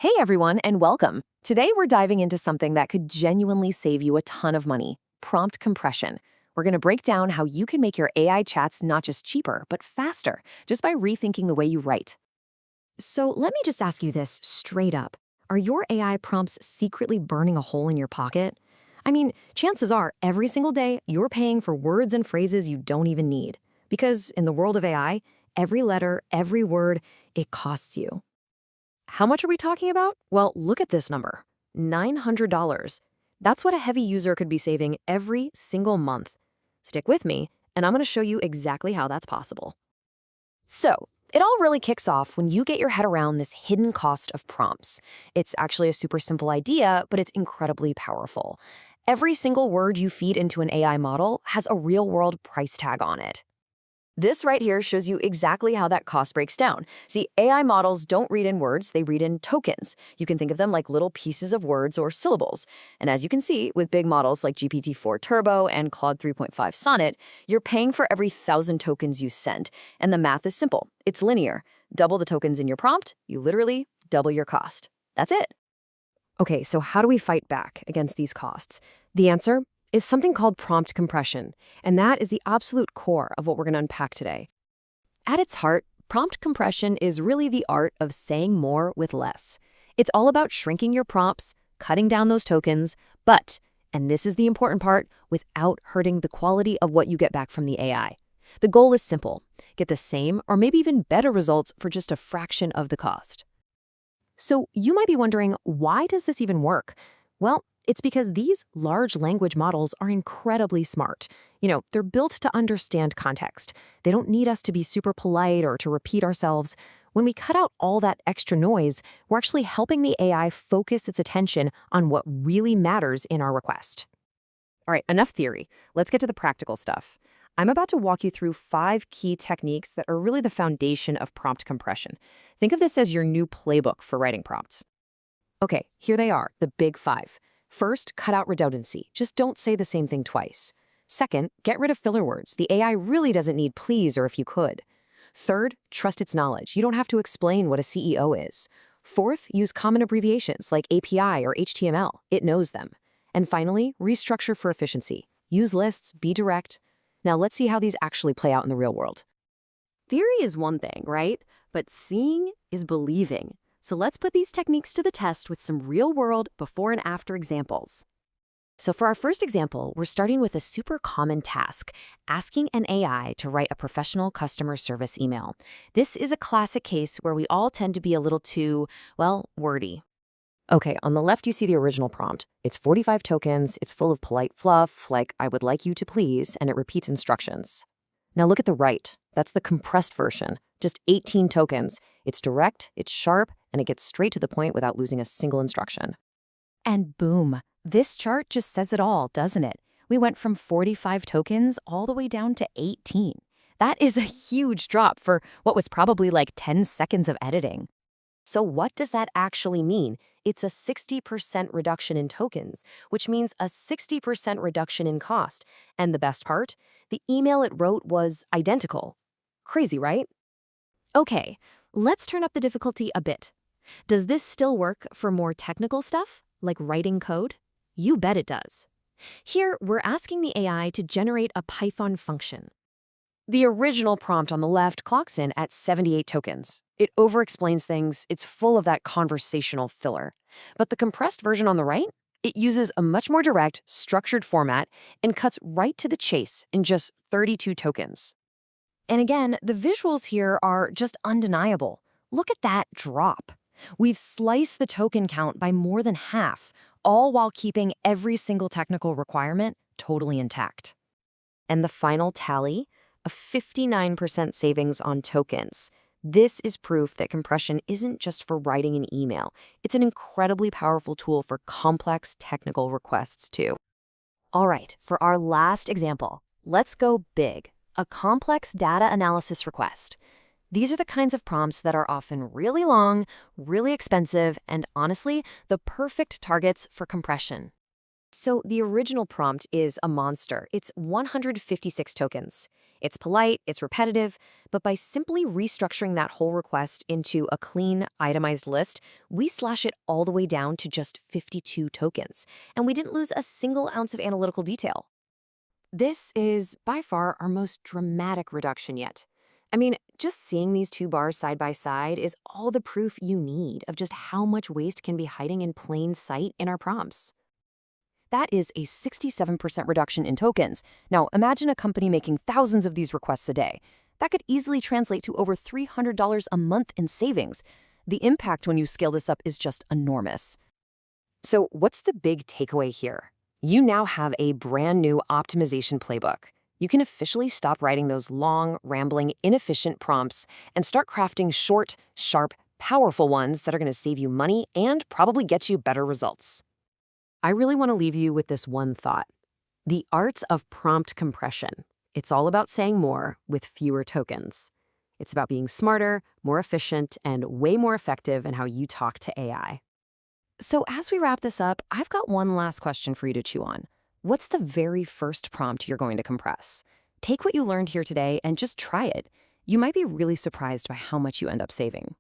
Hey everyone, and welcome. Today we're diving into something that could genuinely save you a ton of money: prompt compression. We're going to break down how you can make your AI chats not just cheaper, but faster, just by rethinking the way you write. So let me just ask you this straight up. Are your AI prompts secretly burning a hole in your pocket? I mean, chances are every single day you're paying for words and phrases you don't even need. Because in the world of AI, every letter, every word, it costs you. How much are we talking about? Well, look at this number: $900. That's what a heavy user could be saving every single month. Stick with me, and I'm going to show you exactly how that's possible. So, it all really kicks off when you get your head around this hidden cost of prompts. It's actually a super simple idea, but it's incredibly powerful. Every single word you feed into an AI model has a real-world price tag on it. This right here shows you exactly how that cost breaks down. See, AI models don't read in words, they read in tokens. You can think of them like little pieces of words or syllables. And as you can see, with big models like GPT-4 Turbo and Claude 3.5 Sonnet, you're paying for every 1,000 tokens you send. And the math is simple. It's linear. Double the tokens in your prompt, you literally double your cost. That's it. Okay, so how do we fight back against these costs? The answer is something called prompt compression, and that is the absolute core of what we're going to unpack today. At its heart, prompt compression is really the art of saying more with less. It's all about shrinking your prompts, cutting down those tokens, but, and this is the important part, without hurting the quality of what you get back from the AI. The goal is simple: get the same or maybe even better results for just a fraction of the cost. So you might be wondering, why does this even work? Well, it's because these large language models are incredibly smart. They're built to understand context. They don't need us to be super polite or to repeat ourselves. When we cut out all that extra noise, we're actually helping the AI focus its attention on what really matters in our request. All right, enough theory. Let's get to the practical stuff. I'm about to walk you through 5 key techniques that are really the foundation of prompt compression. Think of this as your new playbook for writing prompts. Okay, here they are, the big 5. First, cut out redundancy. Just don't say the same thing twice. Second, get rid of filler words. The AI really doesn't need please or if you could. Third, trust its knowledge. You don't have to explain what a CEO is. Fourth, use common abbreviations like API or HTML. It knows them. And finally, restructure for efficiency. Use lists, be direct. Now let's see how these actually play out in the real world. Theory is one thing, right? But seeing is believing. So let's put these techniques to the test with some real-world before and after examples. So for our first example, we're starting with a super common task: asking an AI to write a professional customer service email. This is a classic case where we all tend to be a little too, well, wordy. Okay, on the left you see the original prompt. It's 45 tokens, it's full of polite fluff, like "I would like you to please," and it repeats instructions. Now look at the right. That's the compressed version. Just 18 tokens. It's direct, it's sharp, and it gets straight to the point without losing a single instruction. And boom, this chart just says it all, doesn't it? We went from 45 tokens all the way down to 18. That is a huge drop for what was probably like 10 seconds of editing. So what does that actually mean? It's a 60% reduction in tokens, which means a 60% reduction in cost. And the best part? The email it wrote was identical. Crazy, right? Okay, let's turn up the difficulty a bit. Does this still work for more technical stuff, like writing code? You bet it does. Here, we're asking the AI to generate a Python function. The original prompt on the left clocks in at 78 tokens. It over-explains things, it's full of that conversational filler. But the compressed version on the right? It uses a much more direct, structured format and cuts right to the chase in just 32 tokens. And again, the visuals here are just undeniable. Look at that drop. We've sliced the token count by more than half, all while keeping every single technical requirement totally intact. And the final tally? A 59% savings on tokens. This is proof that compression isn't just for writing an email. It's an incredibly powerful tool for complex technical requests too. All right, for our last example, let's go big: a complex data analysis request. These are the kinds of prompts that are often really long, really expensive, and honestly, the perfect targets for compression. So the original prompt is a monster. It's 156 tokens. It's polite, it's repetitive, but by simply restructuring that whole request into a clean, itemized list, we slash it all the way down to just 52 tokens. And we didn't lose a single ounce of analytical detail. This is by far our most dramatic reduction yet. I mean, just seeing these two bars side by side is all the proof you need of just how much waste can be hiding in plain sight in our prompts. That is a 67% reduction in tokens. Now, imagine a company making thousands of these requests a day. That could easily translate to over $300 a month in savings. The impact when you scale this up is just enormous. So, what's the big takeaway here? You now have a brand new optimization playbook. You can officially stop writing those long, rambling, inefficient prompts and start crafting short, sharp, powerful ones that are going to save you money and probably get you better results. I really want to leave you with this one thought. The art of prompt compression. It's all about saying more with fewer tokens. It's about being smarter, more efficient, and way more effective in how you talk to AI. So as we wrap this up, I've got one last question for you to chew on. What's the very first prompt you're going to compress? Take what you learned here today and just try it. You might be really surprised by how much you end up saving.